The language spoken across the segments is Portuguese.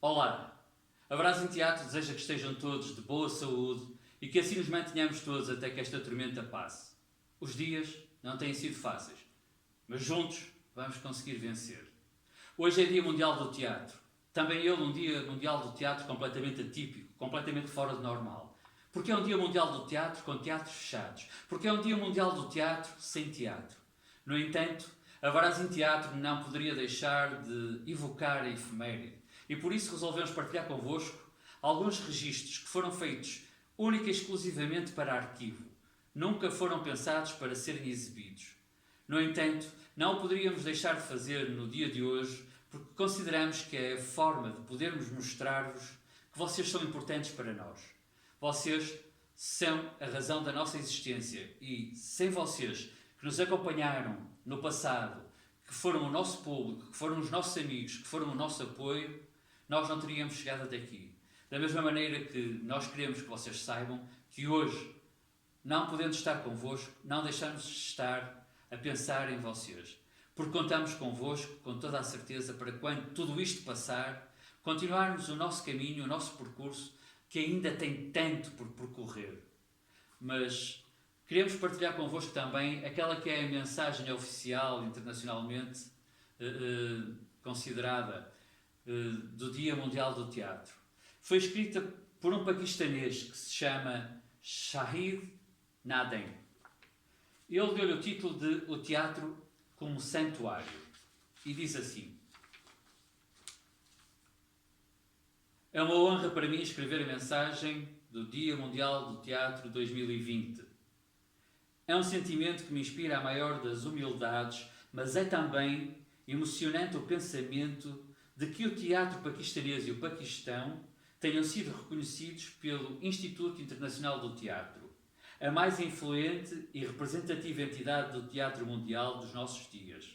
Olá! A Brás em Teatro deseja que estejam todos de boa saúde e que assim nos mantenhamos todos até que esta tormenta passe. Os dias não têm sido fáceis, mas juntos vamos conseguir vencer. Hoje é Dia Mundial do Teatro. Também ele um Dia Mundial do Teatro completamente atípico, completamente fora de normal. Porque é um Dia Mundial do Teatro com teatros fechados. Porque é um Dia Mundial do Teatro sem teatro. No entanto, a Brás em Teatro não poderia deixar de evocar a efeméride. E por isso resolvemos partilhar convosco alguns registros que foram feitos única e exclusivamente para arquivo. Nunca foram pensados para serem exibidos. No entanto, não o poderíamos deixar de fazer no dia de hoje porque consideramos que é a forma de podermos mostrar-vos que vocês são importantes para nós. Vocês são a razão da nossa existência e, sem vocês que nos acompanharam no passado, que foram o nosso público, que foram os nossos amigos, que foram o nosso apoio, nós não teríamos chegado até aqui. Da mesma maneira que nós queremos que vocês saibam que hoje, não podendo estar convosco, não deixamos de estar a pensar em vocês. Porque contamos convosco, com toda a certeza, para quando tudo isto passar, continuarmos o nosso caminho, o nosso percurso, que ainda tem tanto por percorrer. Mas queremos partilhar convosco também aquela que é a mensagem oficial, internacionalmente considerada, do Dia Mundial do Teatro. Foi escrita por um paquistanês que se chama Shahid Nadeem. Ele deu-lhe o título de O Teatro como Santuário e diz assim: é uma honra para mim escrever a mensagem do Dia Mundial do Teatro 2020. É um sentimento que me inspira a maior das humildades, mas é também emocionante o pensamento de que o teatro paquistanês e o Paquistão tenham sido reconhecidos pelo Instituto Internacional do Teatro, a mais influente e representativa entidade do teatro mundial dos nossos dias.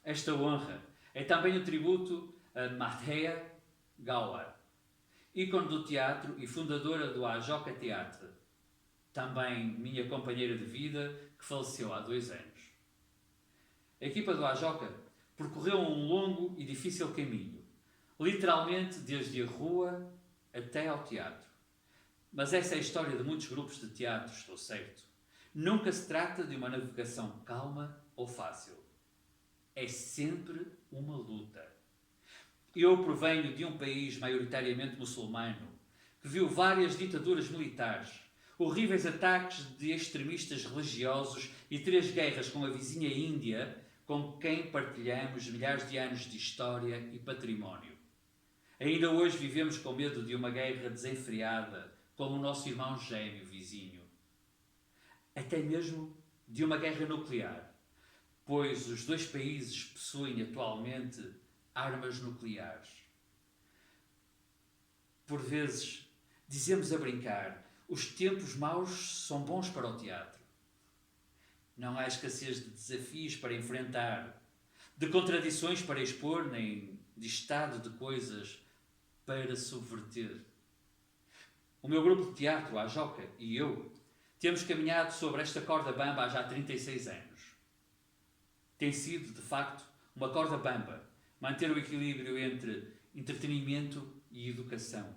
Esta honra é também um tributo a Madhya Gawar, ícone do teatro e fundadora do Ashoka Theatre, também minha companheira de vida, que faleceu há 2 anos. A equipa do Ashoka percorreu um longo e difícil caminho, literalmente desde a rua até ao teatro. Mas essa é a história de muitos grupos de teatro, estou certo. Nunca se trata de uma navegação calma ou fácil. É sempre uma luta. Eu provenho de um país maioritariamente muçulmano, que viu várias ditaduras militares, horríveis ataques de extremistas religiosos e 3 guerras com a vizinha Índia, com quem partilhamos milhares de anos de história e património. Ainda hoje vivemos com medo de uma guerra desenfreada, como o nosso irmão gêmeo vizinho. Até mesmo de uma guerra nuclear, pois os 2 países possuem atualmente armas nucleares. Por vezes, dizemos a brincar, os tempos maus são bons para o teatro. Não há escassez de desafios para enfrentar, de contradições para expor, nem de estado de coisas para subverter. O meu grupo de teatro, a Ashoka, e eu, temos caminhado sobre esta corda bamba há já 36 anos. Tem sido, de facto, uma corda bamba manter o equilíbrio entre entretenimento e educação,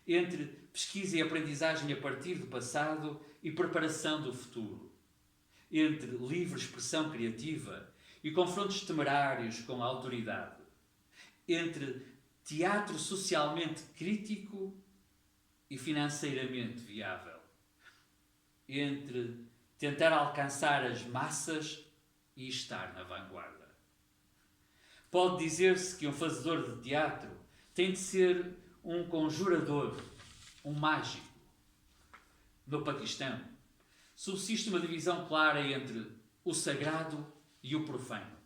entre pesquisa e aprendizagem a partir do passado e preparação do futuro, entre livre expressão criativa e confrontos temerários com a autoridade, entre teatro socialmente crítico e financeiramente viável, entre tentar alcançar as massas e estar na vanguarda. Pode dizer-se que um fazedor de teatro tem de ser um conjurador, um mágico. No Paquistão, subsiste uma divisão clara entre o sagrado e o profano.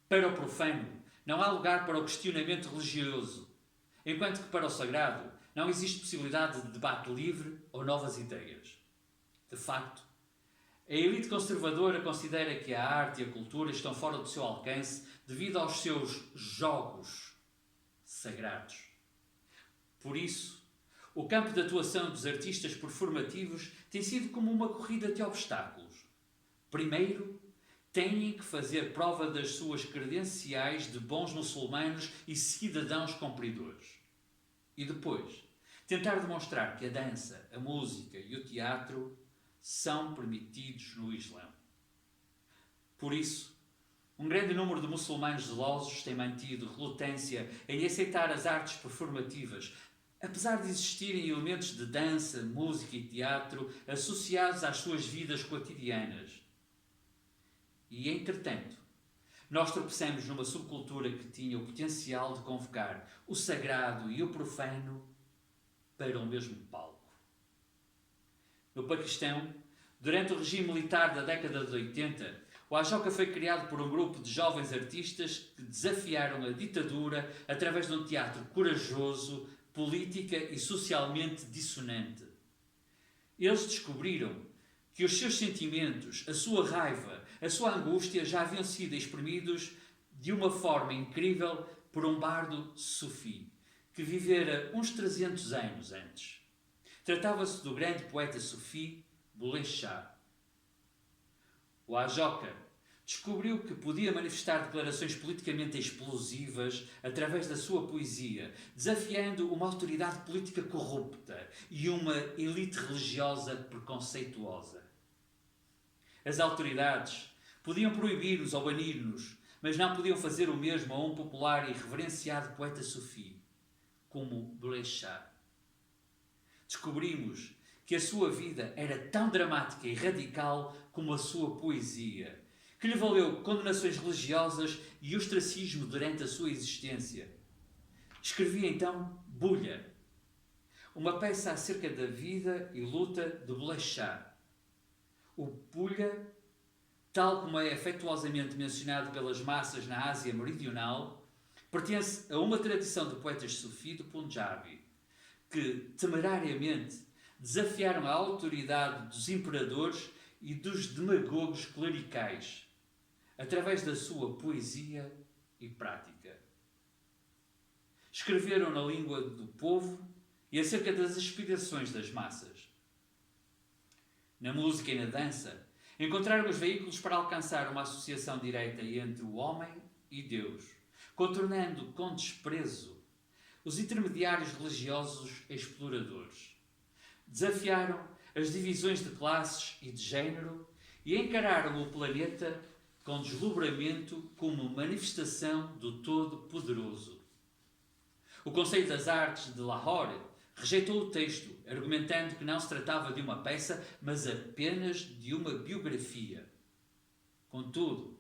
Para o profano, não há lugar para o questionamento religioso, enquanto que para o sagrado não existe possibilidade de debate livre ou novas ideias. De facto, a elite conservadora considera que a arte e a cultura estão fora do seu alcance devido aos seus jogos sagrados. Por isso, o campo de atuação dos artistas performativos tem sido como uma corrida de obstáculos. Primeiro, têm que fazer prova das suas credenciais de bons muçulmanos e cidadãos cumpridores. E depois, tentar demonstrar que a dança, a música e o teatro são permitidos no Islão. Por isso, um grande número de muçulmanos zelosos tem mantido relutância em aceitar as artes performativas, apesar de existirem elementos de dança, música e teatro associados às suas vidas cotidianas. E, entretanto, nós tropeçamos numa subcultura que tinha o potencial de convocar o sagrado e o profano para o mesmo palco. No Paquistão, durante o regime militar da década de 80, o Ajoca foi criado por um grupo de jovens artistas que desafiaram a ditadura através de um teatro corajoso, política e socialmente dissonante. Eles descobriram que os seus sentimentos, a sua raiva, a sua angústia já haviam sido exprimidos de uma forma incrível por um bardo sufi, que vivera uns 300 anos antes. Tratava-se do grande poeta sufi Bulleh Shah. O Ajoca descobriu que podia manifestar declarações politicamente explosivas através da sua poesia, desafiando uma autoridade política corrupta e uma elite religiosa preconceituosa. As autoridades podiam proibir-nos ou banir-nos, mas não podiam fazer o mesmo a um popular e reverenciado poeta sufi, como Bulleh Shah. Descobrimos que a sua vida era tão dramática e radical como a sua poesia, que lhe valeu condenações religiosas e ostracismo durante a sua existência. Escrevia então Bulha, uma peça acerca da vida e luta de Bulleh Shah. O Bulha, tal como é afetuosamente mencionado pelas massas na Ásia Meridional, pertence a uma tradição de poetas sufi do Punjabi, que temerariamente desafiaram a autoridade dos imperadores e dos demagogos clericais, através da sua poesia e prática. Escreveram na língua do povo e acerca das aspirações das massas. Na música e na dança, encontraram os veículos para alcançar uma associação direta entre o homem e Deus, contornando com desprezo os intermediários religiosos exploradores. Desafiaram as divisões de classes e de género e encararam o planeta com deslumbramento como manifestação do Todo-Poderoso. O Conselho das Artes de Lahore rejeitou o texto, argumentando que não se tratava de uma peça, mas apenas de uma biografia. Contudo,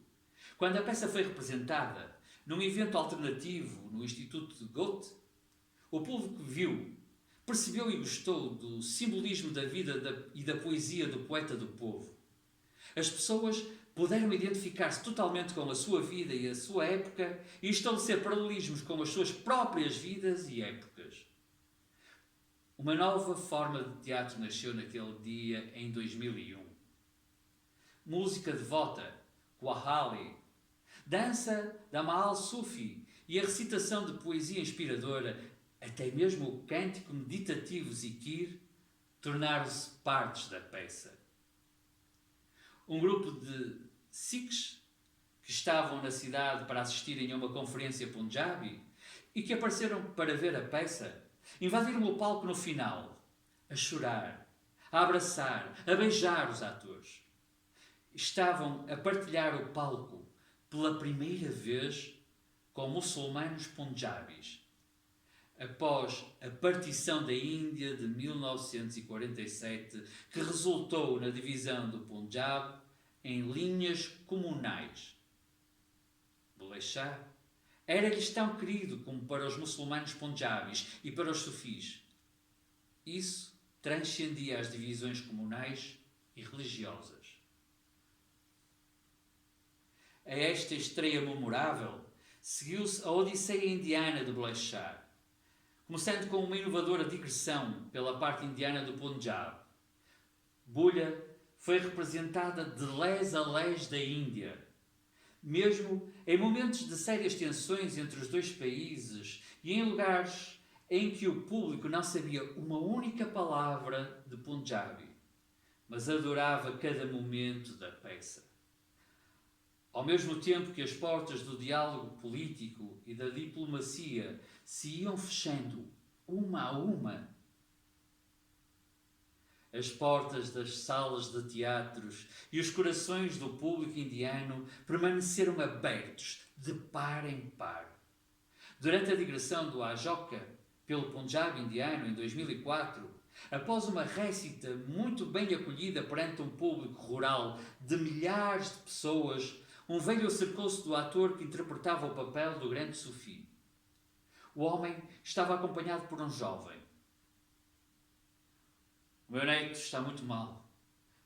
quando a peça foi representada num evento alternativo no Instituto de Goethe, o público viu, percebeu e gostou do simbolismo da vida e da poesia do poeta do povo. As pessoas puderam identificar-se totalmente com a sua vida e a sua época e estabelecer paralelismos com as suas próprias vidas e épocas. Uma nova forma de teatro nasceu naquele dia, em 2001. Música devota, Qawwali, dança da Mahal Sufi e a recitação de poesia inspiradora, até mesmo o cântico meditativo Zikir, tornaram-se partes da peça. Um grupo de Sikhs que estavam na cidade para assistirem a uma conferência Punjabi e que apareceram para ver a peça, invadiram o palco no final, a chorar, a abraçar, a beijar os atores. Estavam a partilhar o palco pela primeira vez com muçulmanos punjabis, após a partição da Índia de 1947, que resultou na divisão do Punjab em linhas comunais. Bulleh Shah era-lhes tão querido como para os muçulmanos punjabis e para os sufis. Isso transcendia as divisões comunais e religiosas. A esta estreia memorável seguiu-se a Odisseia Indiana de Bulleh Shah, começando com uma inovadora digressão pela parte indiana do Punjab. Bulha foi representada de lés a lés da Índia. Mesmo em momentos de sérias tensões entre os dois países e em lugares em que o público não sabia uma única palavra de Punjabi, mas adorava cada momento da peça. Ao mesmo tempo que as portas do diálogo político e da diplomacia se iam fechando uma a uma, as portas das salas de teatros e os corações do público indiano permaneceram abertos de par em par. Durante a digressão do Ajoka pelo Punjab indiano em 2004, após uma récita muito bem acolhida perante um público rural de milhares de pessoas, um velho acercou-se do ator que interpretava o papel do grande sufi. O homem estava acompanhado por um jovem. O meu neto está muito mal.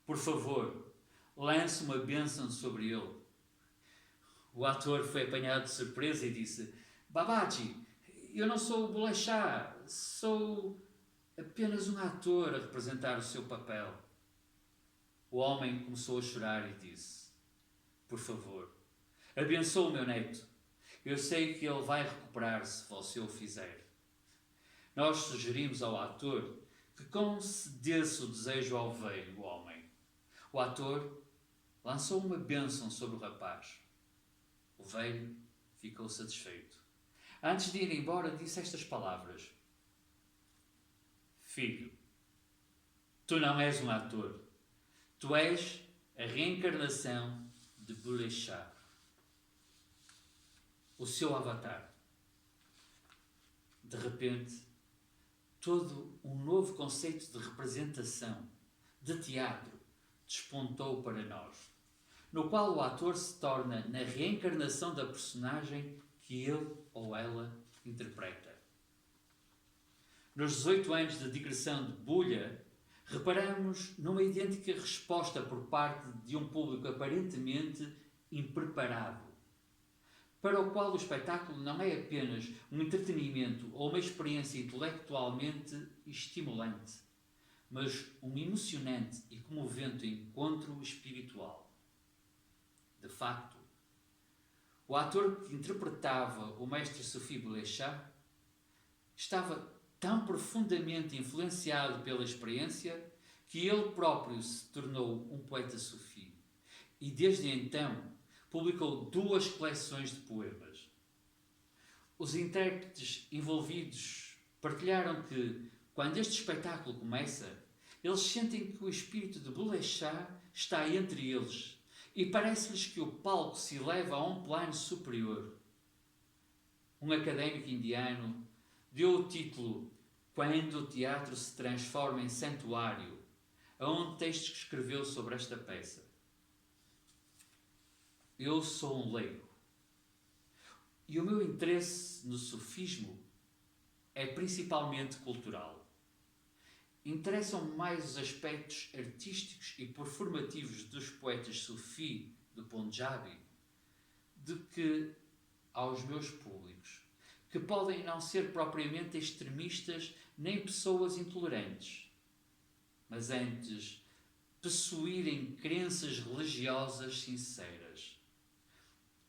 Por favor, lance uma bênção sobre ele. O ator foi apanhado de surpresa e disse: Babaji, eu não sou o Bulleh Shah, sou apenas um ator a representar o seu papel. O homem começou a chorar e disse: Por favor, abençoe o meu neto. Eu sei que ele vai recuperar se você o fizer. Nós sugerimos ao ator que concedesse o desejo ao velho homem. O ator lançou uma bênção sobre o rapaz. O velho ficou satisfeito. Antes de ir embora, disse estas palavras: Filho, tu não és um ator. Tu és a reencarnação de Bulleh Shah, o seu avatar. De repente, todo um novo conceito de representação, de teatro, despontou para nós, no qual o ator se torna na reencarnação da personagem que ele ou ela interpreta. Nos 18 anos de digressão de Bulha, reparamos numa idêntica resposta por parte de um público aparentemente impreparado, para o qual o espetáculo não é apenas um entretenimento ou uma experiência intelectualmente estimulante, mas um emocionante e comovente encontro espiritual. De facto, o ator que interpretava o mestre Sufi Bulleh Shah estava tão profundamente influenciado pela experiência que ele próprio se tornou um poeta sufi e desde então publicou 2 coleções de poemas. Os intérpretes envolvidos partilharam que, quando este espetáculo começa, eles sentem que o espírito de Bulleh Shah está entre eles e parece-lhes que o palco se eleva a um plano superior. Um académico indiano deu o título Quando o Teatro se Transforma em Santuário a um texto que escreveu sobre esta peça. Eu sou um leigo e o meu interesse no sufismo é principalmente cultural. Interessam-me mais os aspectos artísticos e performativos dos poetas sufi do Punjabi do que aos meus públicos, que podem não ser propriamente extremistas nem pessoas intolerantes, mas antes possuírem crenças religiosas sinceras.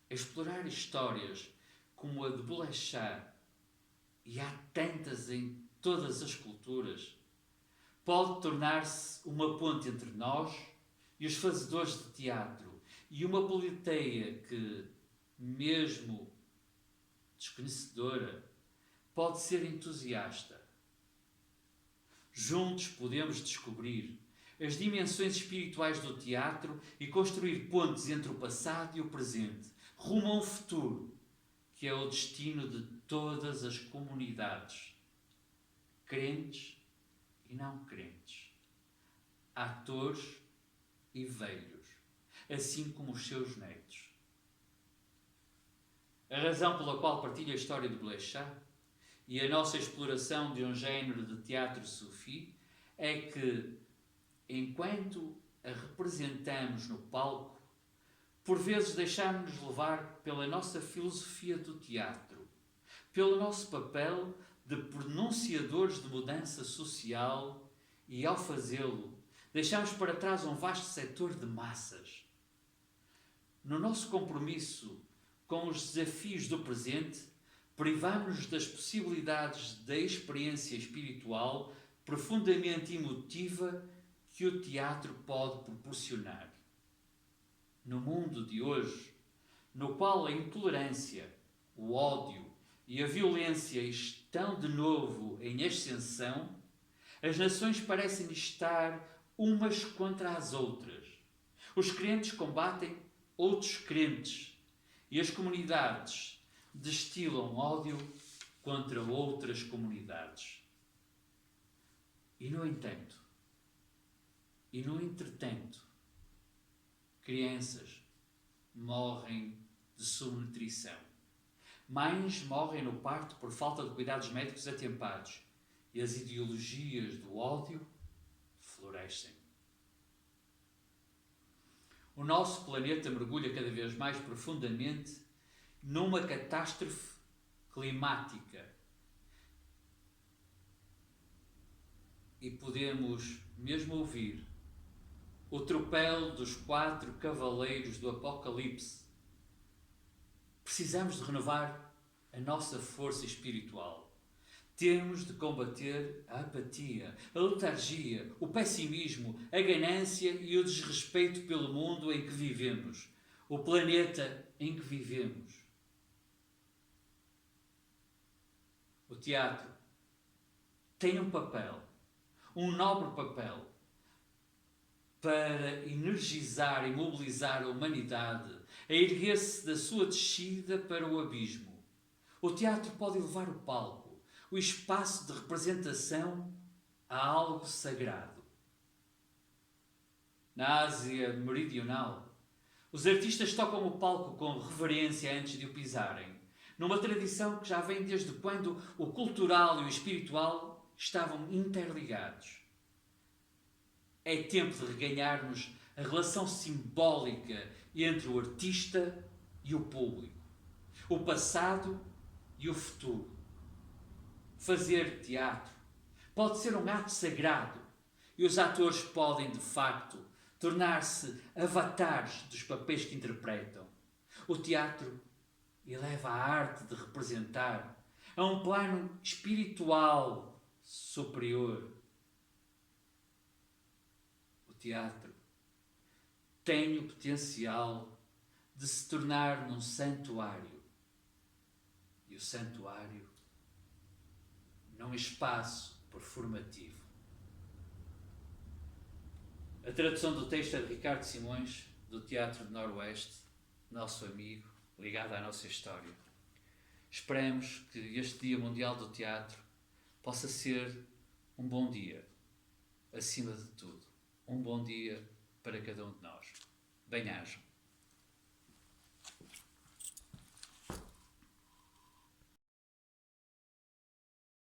Explorar histórias como a de Bulleh Shah, e há tantas em todas as culturas, pode tornar-se uma ponte entre nós e os fazedores de teatro e uma plateia que, mesmo desconhecedora, pode ser entusiasta. Juntos podemos descobrir as dimensões espirituais do teatro e construir pontes entre o passado e o presente, rumo a um futuro que é o destino de todas as comunidades, crentes e não crentes, atores e velhos, assim como os seus netos. A razão pela qual partilho a história de Bulleh Shah e a nossa exploração de um género de teatro sufi é que, enquanto a representamos no palco, por vezes deixamos-nos levar pela nossa filosofia do teatro, pelo nosso papel de pronunciadores de mudança social e, ao fazê-lo, deixamos para trás um vasto setor de massas. No nosso compromisso com os desafios do presente, privamos-nos das possibilidades da experiência espiritual profundamente emotiva que o teatro pode proporcionar. No mundo de hoje, no qual a intolerância, o ódio e a violência estão de novo em ascensão, as nações parecem estar umas contra as outras. Os crentes combatem outros crentes e as comunidades destilam ódio contra outras comunidades. E no entretanto, crianças morrem de subnutrição. Mães morrem no parto por falta de cuidados médicos atempados. E as ideologias do ódio florescem. O nosso planeta mergulha cada vez mais profundamente numa catástrofe climática. E podemos mesmo ouvir o tropel dos 4 cavaleiros do Apocalipse. Precisamos de renovar a nossa força espiritual. Temos de combater a apatia, a letargia, o pessimismo, a ganância e o desrespeito pelo mundo em que vivemos, o planeta em que vivemos. O teatro tem um papel, um nobre papel, para energizar e mobilizar a humanidade a erguer-se da sua descida para o abismo. O teatro pode elevar o palco, o espaço de representação, a algo sagrado. Na Ásia Meridional, os artistas tocam o palco com reverência antes de o pisarem, numa tradição que já vem desde quando o cultural e o espiritual estavam interligados. É tempo de reganharmos a relação simbólica entre o artista e o público, o passado e o futuro. Fazer teatro pode ser um ato sagrado e os atores podem, de facto, tornar-se avatares dos papéis que interpretam. O teatro eleva a arte de representar a um plano espiritual superior. O teatro tem o potencial de se tornar num santuário. E o santuário num espaço performativo. A tradução do texto é de Ricardo Simões, do Teatro de Noroeste, nosso amigo, ligado à nossa história. Esperamos que este Dia Mundial do Teatro possa ser um bom dia, acima de tudo. Um bom dia para cada um de nós. Bem-ajam.